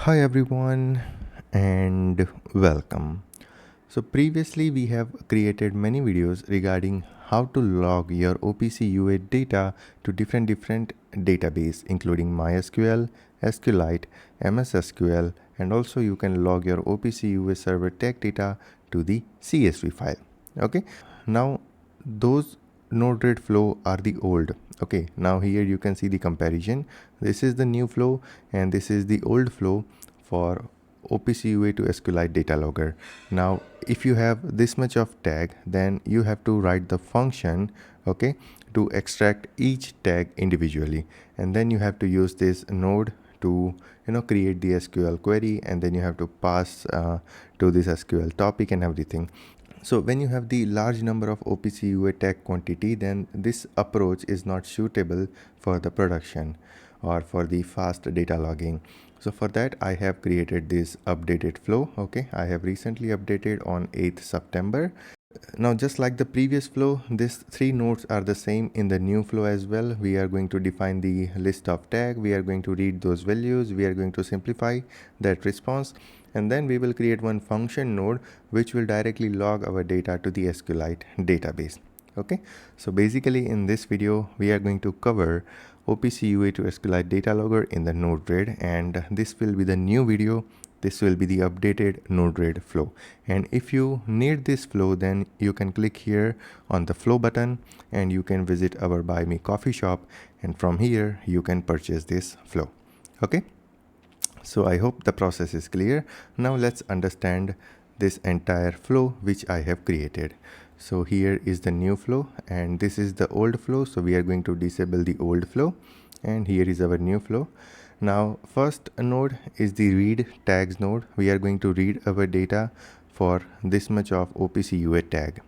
Hi everyone and welcome. So previously we have created many videos regarding how to log your OPC UA data to different database including MySQL, SQLite, MS SQL, and also you can log your OPC UA server tag data to the CSV file. Okay, now those node-red flow are the old. Okay, now here you can see the comparison. This is the new flow and this is the old flow for OPC UA to SQLite data logger. Now if you have this much of tag, then you have to write the function, okay, to extract each tag individually, and then you have to use this node to create the SQL query, and then you have to pass to this SQL topic and everything. So when you have the large number of OPC UA tag quantity, then this approach is not suitable for the production or for the fast data logging. So for that I have created this updated flow. Okay, I have recently updated on 8th September. Now just like the previous flow, these three nodes are the same in the new flow as well. We are going to define the list of tag, we are going to read those values, we are going to simplify that response, and then we will create one function node which will directly log our data to the SQLite database. Okay, so basically in this video we are going to cover OPC UA to SQLite data logger in the node-red, and this will be the new video. This will be the updated node-red flow, and if you need this flow, then you can click here on the flow button and you can visit our Buy Me Coffee shop, and from here you can purchase this flow. Okay, so I hope the process is clear. Now let's understand this entire flow which I have created. So here is the new flow and this is the old flow, so we are going to disable the old flow, and here is our new flow. Now first node is the read tags node. We are going to read our data for this much of OPC UA tag.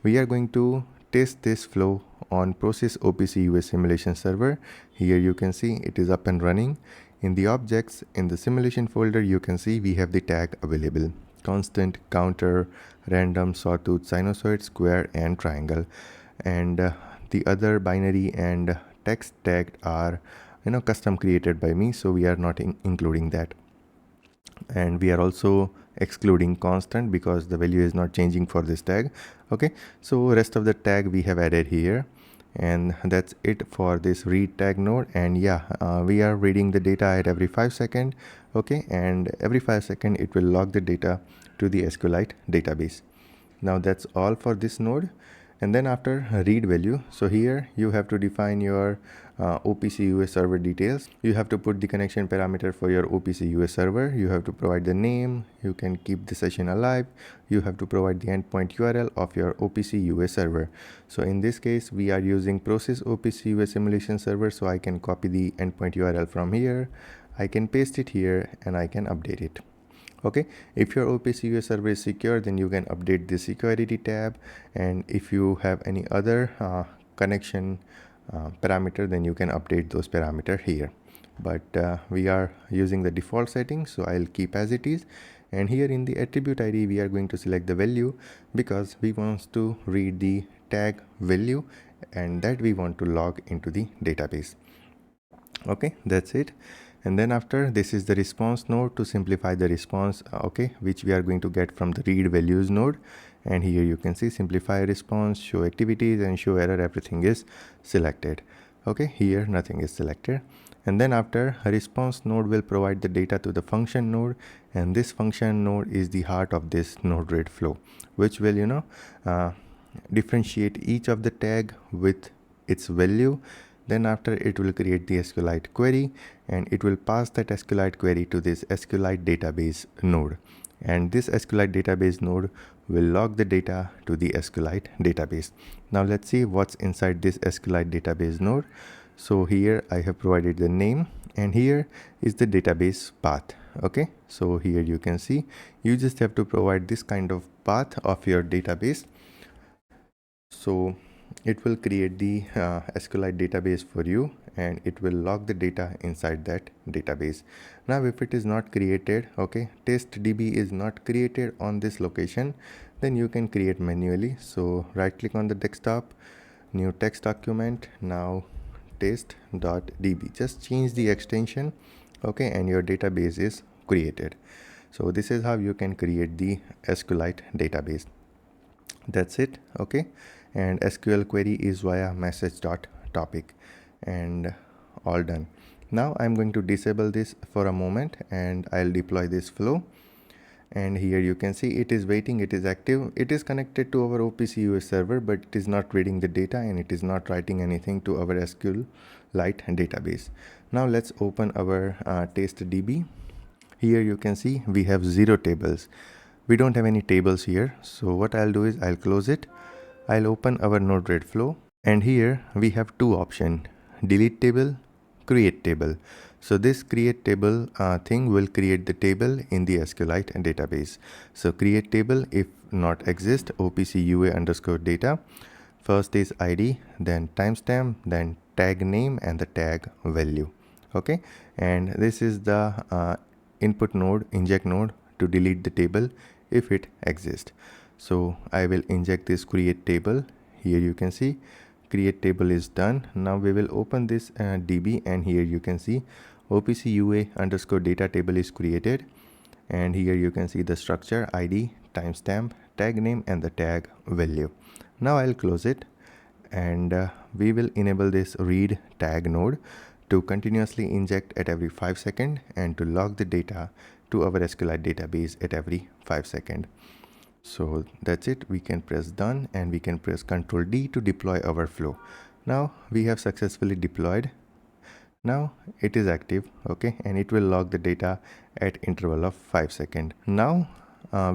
We are going to test this flow on process OPC UA simulation server. Here you can see it is up and running. In the objects in the simulation folder, you can see we have the tag available: constant, counter, random, sawtooth, sinusoid, square, and triangle. And the other binary and text tag are custom created by me, so we are not including that. And we are also excluding constant because the value is not changing for this tag. Okay, so rest of the tag we have added here, and that's it for this read tag node. And yeah, we are reading the data at every 5 seconds. Okay, and every 5 seconds it will log the data to the SQLite database. Now that's all for this node. And then after read value, so here you have to define your OPC UA server details. You have to put the connection parameter for your OPC UA server. You have to provide the name. You can keep the session alive. You have to provide the endpoint URL of your OPC UA server. So in this case, we are using process OPC UA simulation server. So I can copy the endpoint URL from here. I can paste it here and I can update it. Okay, if your OPC UA server is secure, then you can update the security tab, and if you have any other connection parameter, then you can update those parameters here. But we are using the default settings, so I'll keep as it is. And here in the attribute ID, we are going to select the value because we want to read the tag value and that we want to log into the database. Okay, that's it. And then after this is the response node to simplify the response, okay, which we are going to get from the read values node. And here you can see simplify response, show activities, and show error. Everything is selected. Okay, here nothing is selected. And then after a response node will provide the data to the function node, and this function node is the heart of this node-red flow, which will differentiate each of the tag with its value. Then after it will create the SQLite query, and it will pass that SQLite query to this SQLite database node, and this SQLite database node will log the data to the SQLite database. Now let's see what's inside this SQLite database node. So here I have provided the name, and here is the database path. Okay, so here you can see you just have to provide this kind of path of your database. So it will create the SQLite database for you, and it will log the data inside that database. Now if it is not created, okay, testdb is not created on this location, then you can create manually. So right click on the desktop, new text document, now test.db, just change the extension, okay, and your database is created. So this is how you can create the SQLite database. That's it. Okay, and SQL query is via message.topic, and all done. Now I'm going to disable this for a moment and I'll deploy this flow. And here you can see it is waiting, it is active, it is connected to our OPC UA server, but it is not reading the data and it is not writing anything to our SQLite database. Now let's open our testDB. Here you can see we have 0 tables. We don't have any tables here. So what I'll do is I'll close it. I'll open our node-red flow, and here we have 2 options: delete table, create table. So this create table thing will create the table in the SQLite database. So create table, if not exist, OPC UA underscore data. First is ID, then timestamp, then tag name and the tag value. Okay, and this is the input node, inject node, to delete the table if it exists. So I will inject this create table. Here you can see create table is done. Now we will open this DB, and here you can see OPC UA underscore data table is created, and here you can see the structure, ID, timestamp, tag name and the tag value. Now I'll close it, and we will enable this read tag node to continuously inject at every 5 seconds and to log the data to our SQLite database at every 5 seconds. So that's it. We can press done and we can press Ctrl D to deploy our flow. Now we have successfully deployed. Now it is active, okay, and it will log the data at interval of 5 seconds. Now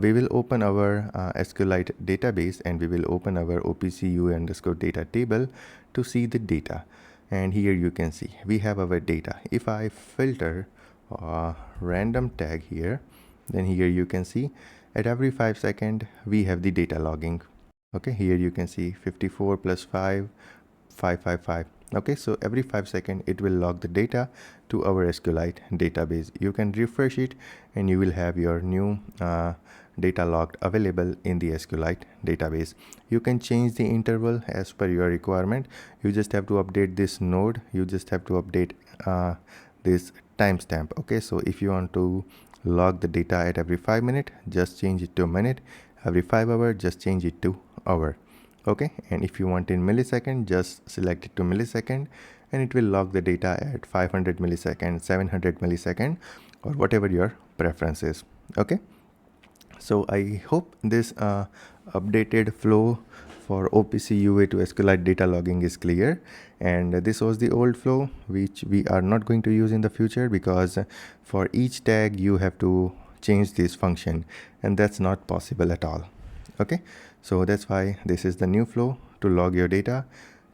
we will open our SQLite database, and we will open our OPC UA underscore data table to see the data. And here you can see we have our data. If I filter random tag here, then here you can see at every 5 seconds we have the data logging. Okay, here you can see 54 plus 5, 555. Okay, so every 5 seconds it will log the data to our SQLite database. You can refresh it and you will have your new data logged available in the SQLite database. You can change the interval as per your requirement. You just have to update this node. You just have to update this timestamp. Okay, so if you want to log the data at every 5 minutes, just change it to a minute. Every 5 hours, just change it to hour. Okay, and if you want in millisecond, just select it to millisecond, and it will log the data at 500 milliseconds, 700 milliseconds, or whatever your preference is. Okay, so I hope this updated flow for OPC UA to SQLite data logging is clear, and this was the old flow which we are not going to use in the future, because for each tag you have to change this function, and that's not possible at all. Okay, so that's why this is the new flow to log your data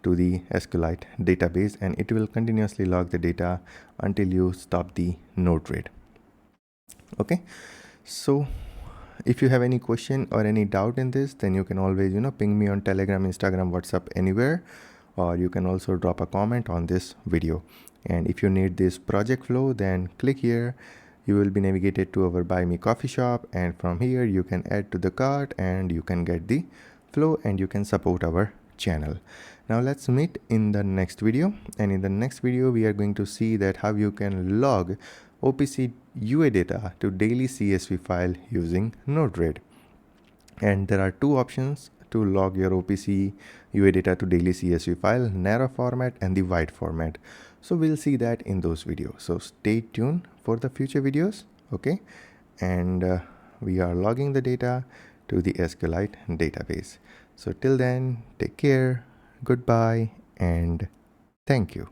to the SQLite database, and it will continuously log the data until you stop the node-red. Okay, so if you have any question or any doubt in this, then you can always ping me on Telegram, Instagram, WhatsApp, anywhere, or you can also drop a comment on this video. And if you need this project flow, then click here. You will be navigated to our Buy Me Coffee shop, and from here you can add to the cart and you can get the flow and you can support our channel. Now let's meet in the next video, and in the next video we are going to see that how you can log OPC UA data to daily CSV file using node-red. And there are 2 options to log your OPC UA data to daily CSV file: narrow format and the wide format. So we'll see that in those videos. So stay tuned for the future videos. Okay, and we are logging the data to the SQLite database. So till then, take care, goodbye, and thank you.